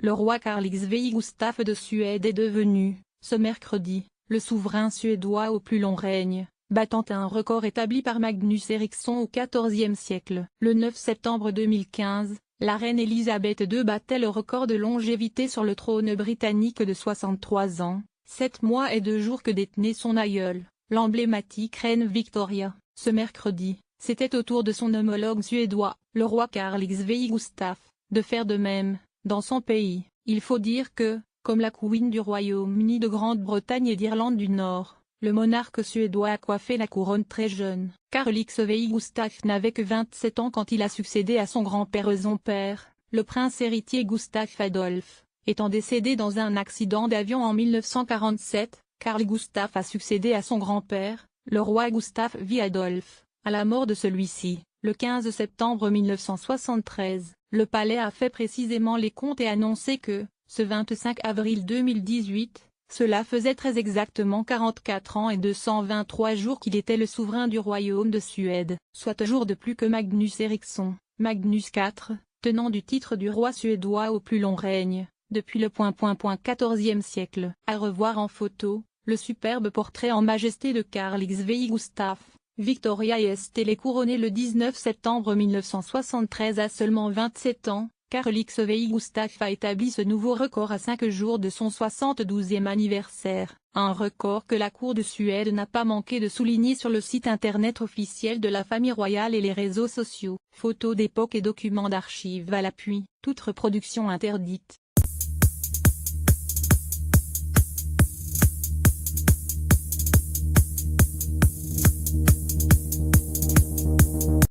le roi Carl XVI Gustaf de Suède est devenu, ce mercredi, le souverain suédois au plus long règne, battant un record établi par Magnus Eriksson au XIVe siècle. Le 9 septembre 2015, la reine Elisabeth II battait le record de longévité sur le trône britannique de 63 ans, 7 mois et 2 jours que détenait son aïeule, l'emblématique reine Victoria. Ce mercredi, c'était au tour de son homologue suédois, le roi Carl XVI Gustaf, de faire de même. Dans son pays, il faut dire que, comme la Queen du Royaume-Uni de Grande-Bretagne et d'Irlande du Nord, le monarque suédois a coiffé la couronne très jeune. Carl XVI Gustaf n'avait que 27 ans quand il a succédé à son grand-père et son père, le prince héritier Gustaf Adolf, étant décédé dans un accident d'avion en 1947. Carl Gustaf a succédé à son grand-père, le roi Gustaf V Adolf, à la mort de celui-ci, le 15 septembre 1973. Le palais a fait précisément les comptes et annoncé que, ce 25 avril 2018, cela faisait très exactement 44 ans et 223 jours qu'il était le souverain du royaume de Suède, soit un jour de plus que Magnus Eriksson, Magnus IV, tenant du titre du roi suédois au plus long règne, depuis le XIVe siècle. À revoir en photo, le superbe portrait en majesté de Carl XVI Gustaf. Victoria est couronnée le 19 septembre 1973 à seulement 27 ans, Carl XVI Gustaf a établi ce nouveau record à 5 jours de son 72e anniversaire, un record que la cour de Suède n'a pas manqué de souligner sur le site internet officiel de la famille royale et les réseaux sociaux. Photos d'époque et documents d'archives à l'appui, toute reproduction interdite.